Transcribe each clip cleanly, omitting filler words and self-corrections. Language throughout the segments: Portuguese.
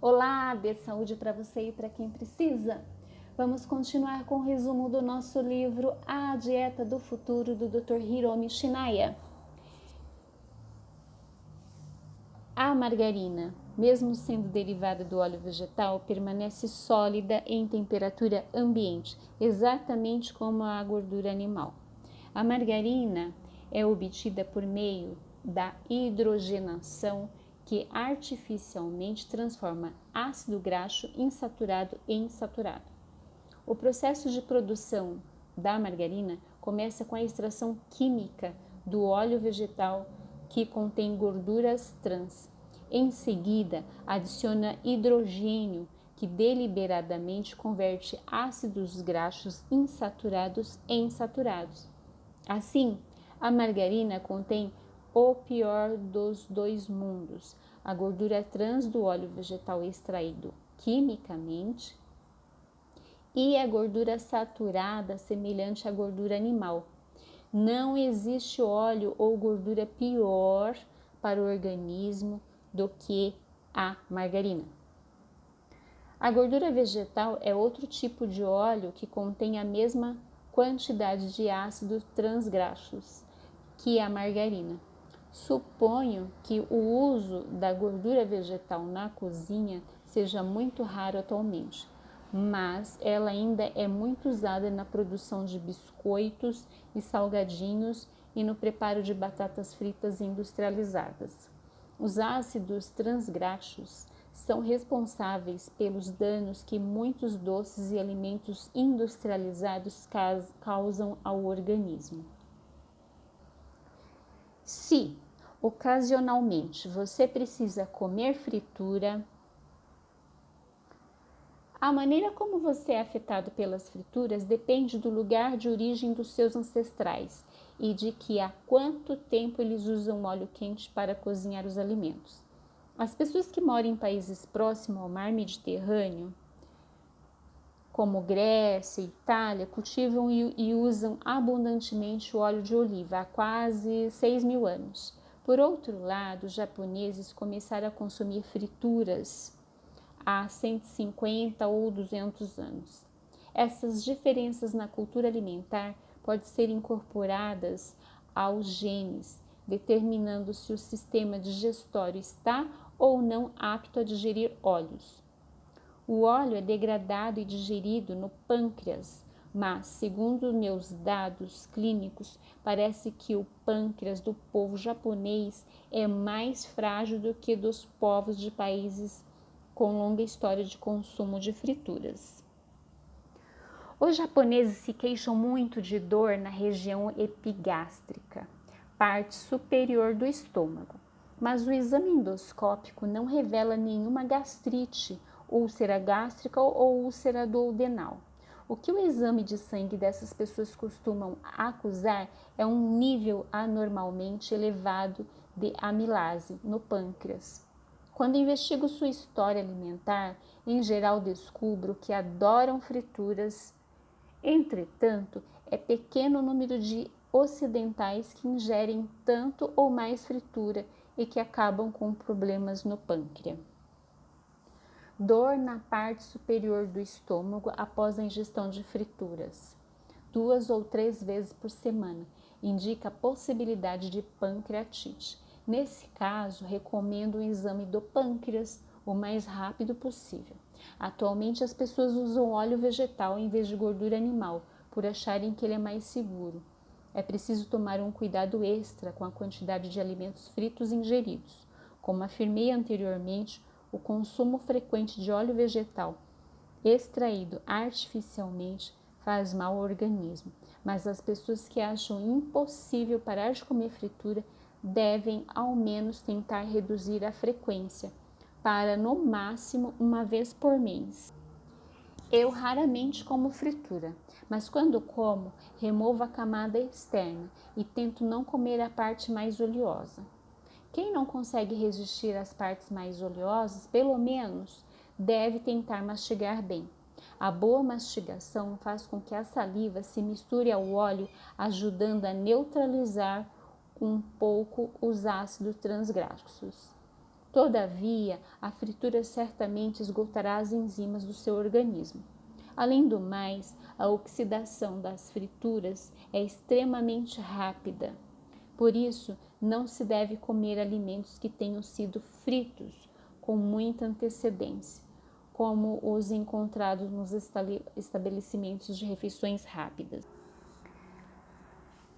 Olá, dê saúde para você e para quem precisa. Vamos continuar com o resumo do nosso livro A Dieta do Futuro, do Dr. Hiromi Shinaya. A margarina, mesmo sendo derivada do óleo vegetal, permanece sólida em temperatura ambiente, exatamente como a gordura animal. A margarina é obtida por meio da hidrogenação, que artificialmente transforma ácido graxo insaturado em saturado. O processo de produção da margarina começa com a extração química do óleo vegetal que contém gorduras trans. Em seguida, adiciona hidrogênio, que deliberadamente converte ácidos graxos insaturados em saturados. Assim, a margarina contém o pior dos dois mundos: a gordura trans do óleo vegetal extraído quimicamente e a gordura saturada semelhante à gordura animal. Não existe óleo ou gordura pior para o organismo do que a margarina. A gordura vegetal é outro tipo de óleo que contém a mesma quantidade de ácidos transgraxos que a margarina. Suponho que o uso da gordura vegetal na cozinha seja muito raro atualmente, mas ela ainda é muito usada na produção de biscoitos e salgadinhos e no preparo de batatas fritas industrializadas. Os ácidos transgraxos são responsáveis pelos danos que muitos doces e alimentos industrializados causam ao organismo. Se, ocasionalmente, você precisa comer fritura, a maneira como você é afetado pelas frituras depende do lugar de origem dos seus ancestrais e de que há quanto tempo eles usam óleo quente para cozinhar os alimentos. As pessoas que moram em países próximos ao mar Mediterrâneo, como Grécia e Itália, cultivam e usam abundantemente o óleo de oliva há quase 6.000 anos. Por outro lado, os japoneses começaram a consumir frituras há 150 ou 200 anos. Essas diferenças na cultura alimentar podem ser incorporadas aos genes, determinando se o sistema digestório está ou não apto a digerir óleos. O óleo é degradado e digerido no pâncreas, mas, segundo meus dados clínicos, parece que o pâncreas do povo japonês é mais frágil do que dos povos de países com longa história de consumo de frituras. Os japoneses se queixam muito de dor na região epigástrica, parte superior do estômago, mas o exame endoscópico não revela nenhuma gastrite, úlcera gástrica ou úlcera duodenal. O que o exame de sangue dessas pessoas costumam acusar é um nível anormalmente elevado de amilase no pâncreas. Quando investigo sua história alimentar, em geral descubro que adoram frituras. Entretanto, é pequeno o número de ocidentais que ingerem tanto ou mais fritura e que acabam com problemas no pâncreas. Dor na parte superior do estômago após a ingestão de frituras. 2 ou 3 vezes por semana indica a possibilidade de pancreatite. Nesse caso, recomendo o exame do pâncreas o mais rápido possível. Atualmente, as pessoas usam óleo vegetal em vez de gordura animal, por acharem que ele é mais seguro. É preciso tomar um cuidado extra com a quantidade de alimentos fritos ingeridos. Como afirmei anteriormente, o consumo frequente de óleo vegetal extraído artificialmente faz mal ao organismo, mas as pessoas que acham impossível parar de comer fritura devem ao menos tentar reduzir a frequência para no máximo uma vez por mês. Eu raramente como fritura, mas quando como, removo a camada externa e tento não comer a parte mais oleosa. Quem não consegue resistir às partes mais oleosas, pelo menos, deve tentar mastigar bem. A boa mastigação faz com que a saliva se misture ao óleo, ajudando a neutralizar um pouco os ácidos transgraxos. Todavia, a fritura certamente esgotará as enzimas do seu organismo. Além do mais, a oxidação das frituras é extremamente rápida. Por isso, não se deve comer alimentos que tenham sido fritos com muita antecedência, como os encontrados nos estabelecimentos de refeições rápidas.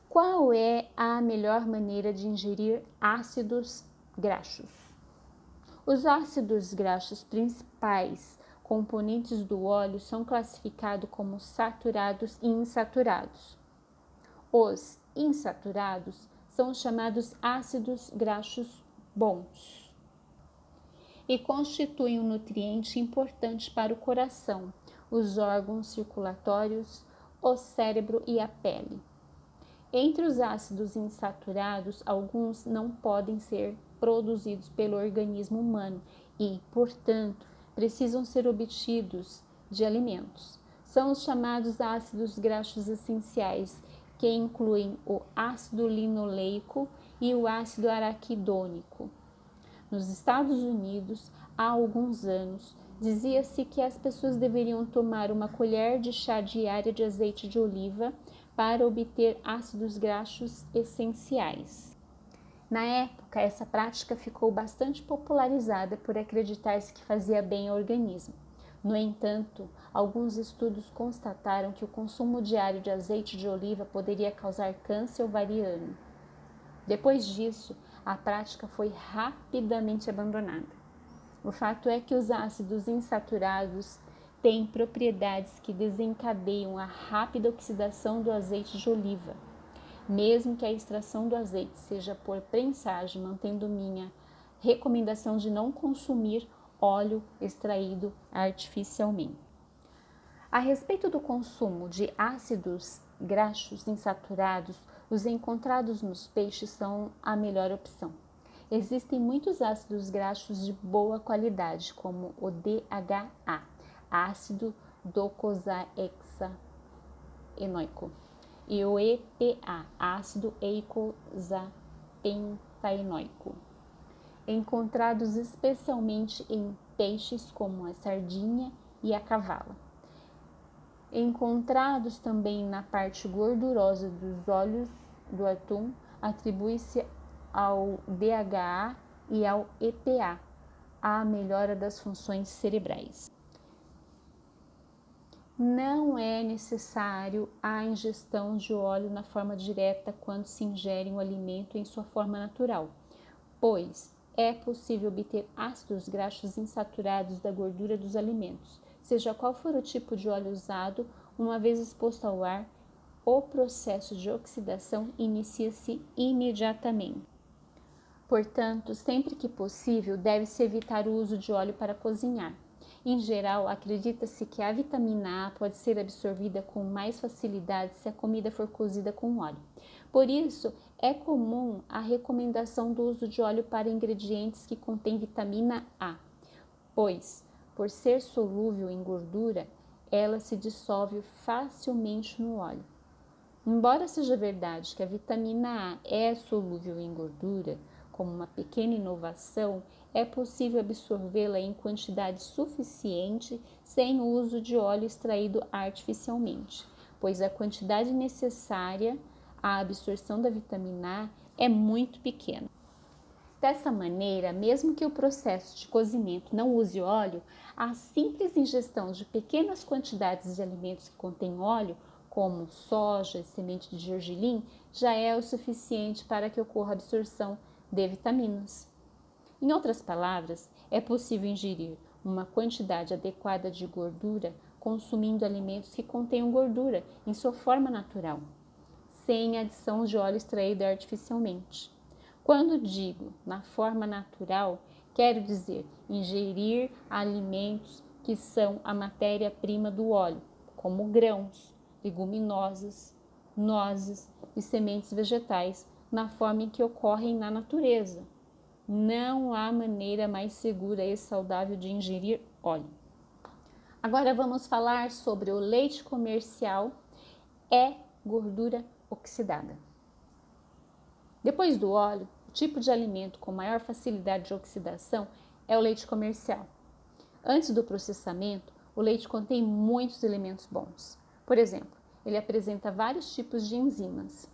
Qual é a melhor maneira de ingerir ácidos graxos? Os ácidos graxos principais componentes do óleo são classificados como saturados e insaturados. Os insaturados são chamados ácidos graxos bons e constituem um nutriente importante para o coração, os órgãos circulatórios, o cérebro e a pele. Entre os ácidos insaturados, alguns não podem ser produzidos pelo organismo humano e, portanto, precisam ser obtidos de alimentos. São os chamados ácidos graxos essenciais, que incluem o ácido linoleico e o ácido araquidônico. Nos Estados Unidos, há alguns anos, dizia-se que as pessoas deveriam tomar uma colher de chá diária de azeite de oliva para obter ácidos graxos essenciais. Na época, essa prática ficou bastante popularizada por acreditar-se que fazia bem ao organismo. No entanto, alguns estudos constataram que o consumo diário de azeite de oliva poderia causar câncer ovariano. Depois disso, a prática foi rapidamente abandonada. O fato é que os ácidos insaturados têm propriedades que desencadeiam a rápida oxidação do azeite de oliva. Mesmo que a extração do azeite seja por prensagem, mantendo minha recomendação de não consumir óleo extraído artificialmente. A respeito do consumo de ácidos graxos insaturados, os encontrados nos peixes são a melhor opção. Existem muitos ácidos graxos de boa qualidade, como o DHA, ácido docosahexaenoico, e o EPA, ácido eicosapentaenoico, encontrados especialmente em peixes como a sardinha e a cavala. Encontrados também na parte gordurosa dos óleos do atum, atribui-se ao DHA e ao EPA a melhora das funções cerebrais. Não é necessário a ingestão de óleo na forma direta quando se ingere um alimento em sua forma natural, pois é possível obter ácidos graxos insaturados da gordura dos alimentos. Seja qual for o tipo de óleo usado, uma vez exposto ao ar, o processo de oxidação inicia-se imediatamente. Portanto, sempre que possível, deve-se evitar o uso de óleo para cozinhar. Em geral, acredita-se que a vitamina A pode ser absorvida com mais facilidade se a comida for cozida com óleo. Por isso, é comum a recomendação do uso de óleo para ingredientes que contêm vitamina A, pois, por ser solúvel em gordura, ela se dissolve facilmente no óleo. Embora seja verdade que a vitamina A é solúvel em gordura, como uma pequena inovação, é possível absorvê-la em quantidade suficiente sem o uso de óleo extraído artificialmente, pois a quantidade necessária à absorção da vitamina A é muito pequena. Dessa maneira, mesmo que o processo de cozimento não use óleo, a simples ingestão de pequenas quantidades de alimentos que contêm óleo, como soja e semente de gergelim, já é o suficiente para que ocorra a absorção de vitaminas. Em outras palavras, é possível ingerir uma quantidade adequada de gordura consumindo alimentos que contenham gordura em sua forma natural, sem adição de óleo extraído artificialmente. Quando digo na forma natural, quero dizer ingerir alimentos que são a matéria-prima do óleo, como grãos, leguminosas, nozes e sementes vegetais, na forma em que ocorrem na natureza. Não há maneira mais segura e saudável de ingerir óleo. Agora vamos falar sobre o leite comercial e gordura oxidada. Depois do óleo, tipo de alimento com maior facilidade de oxidação é o leite comercial. Antes do processamento, o leite contém muitos elementos bons. Por exemplo, ele apresenta vários tipos de enzimas,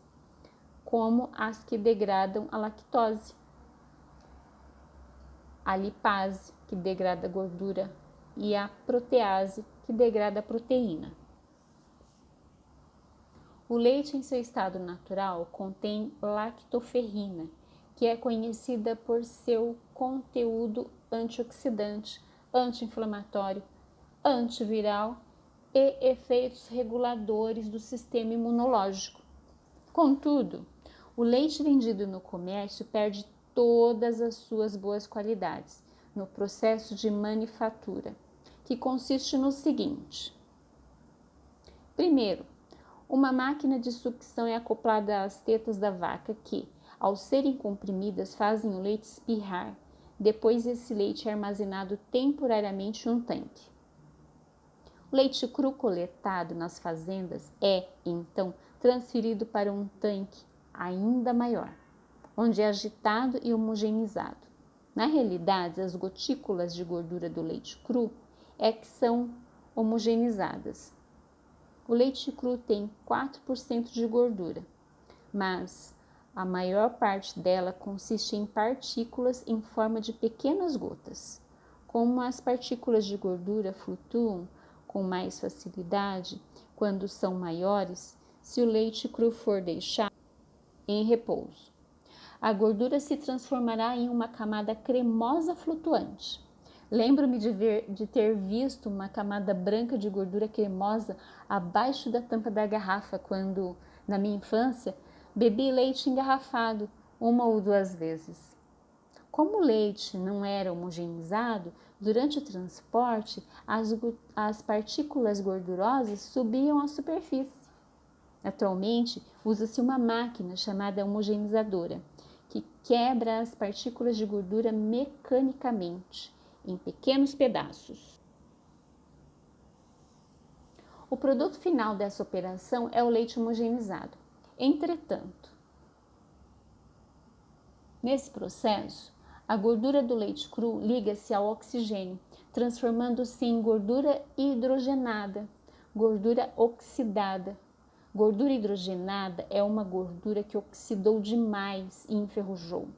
como as que degradam a lactose, a lipase, que degrada a gordura, e a protease, que degrada a proteína. O leite em seu estado natural contém lactoferrina, que é conhecida por seu conteúdo antioxidante, anti-inflamatório, antiviral e efeitos reguladores do sistema imunológico. Contudo, o leite vendido no comércio perde todas as suas boas qualidades no processo de manufatura, que consiste no seguinte: primeiro, uma máquina de sucção é acoplada às tetas da vaca que, ao serem comprimidas, fazem o leite espirrar. Depois, esse leite é armazenado temporariamente em um tanque. O leite cru coletado nas fazendas é, então, transferido para um tanque ainda maior, onde é agitado e homogeneizado. Na realidade, as gotículas de gordura do leite cru é que são homogeneizadas. O leite cru tem 4% de gordura, mas a maior parte dela consiste em partículas em forma de pequenas gotas. Como as partículas de gordura flutuam com mais facilidade quando são maiores, se o leite cru for deixado em repouso, a gordura se transformará em uma camada cremosa flutuante. Lembro-me de ter visto uma camada branca de gordura cremosa abaixo da tampa da garrafa quando, na minha infância, bebi leite engarrafado 1 ou 2 vezes. Como o leite não era homogeneizado, durante o transporte, as partículas gordurosas subiam à superfície. Atualmente, usa-se uma máquina chamada homogeneizadora, que quebra as partículas de gordura mecanicamente, em pequenos pedaços. O produto final dessa operação é o leite homogeneizado. Entretanto, nesse processo, a gordura do leite cru liga-se ao oxigênio, transformando-se em gordura hidrogenada, gordura oxidada. Gordura hidrogenada é uma gordura que oxidou demais e enferrujou.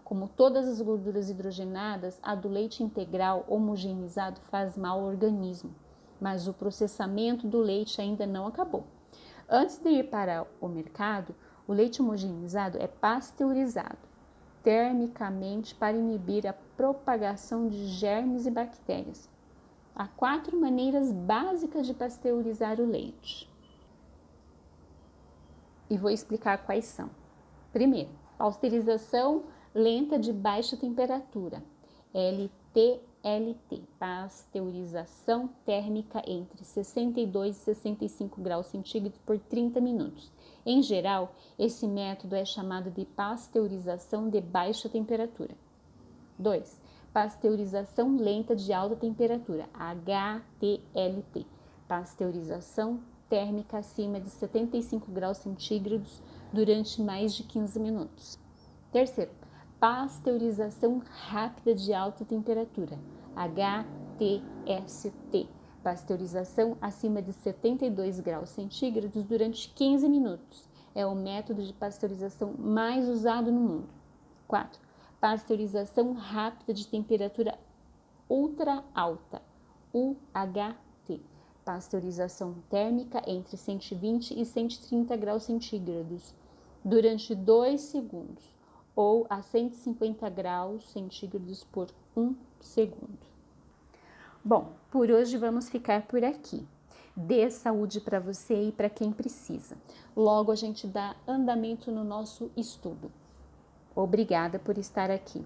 Como todas as gorduras hidrogenadas, a do leite integral homogeneizado faz mal ao organismo, mas o processamento do leite ainda não acabou. Antes de ir para o mercado, o leite homogeneizado é pasteurizado termicamente para inibir a propagação de germes e bactérias. Há 4 maneiras básicas de pasteurizar o leite. E vou explicar quais são. Primeiro, pasteurização lenta de baixa temperatura, LTLT, pasteurização térmica entre 62 e 65 graus centígrados por 30 minutos. Em geral, esse método é chamado de pasteurização de baixa temperatura. 2. Pasteurização lenta de alta temperatura, HTLT, pasteurização térmica acima de 75 graus centígrados durante mais de 15 minutos. Terceiro, pasteurização rápida de alta temperatura, HTST, pasteurização acima de 72 graus centígrados durante 15 minutos. É o método de pasteurização mais usado no mundo. 4. Pasteurização rápida de temperatura ultra alta, UHT, pasteurização térmica entre 120 e 130 graus centígrados durante 2 segundos ou a 150 graus centígrados por 1 segundo. Bom, por hoje vamos ficar por aqui. Dê saúde para você e para quem precisa. Logo a gente dá andamento no nosso estudo. Obrigada por estar aqui.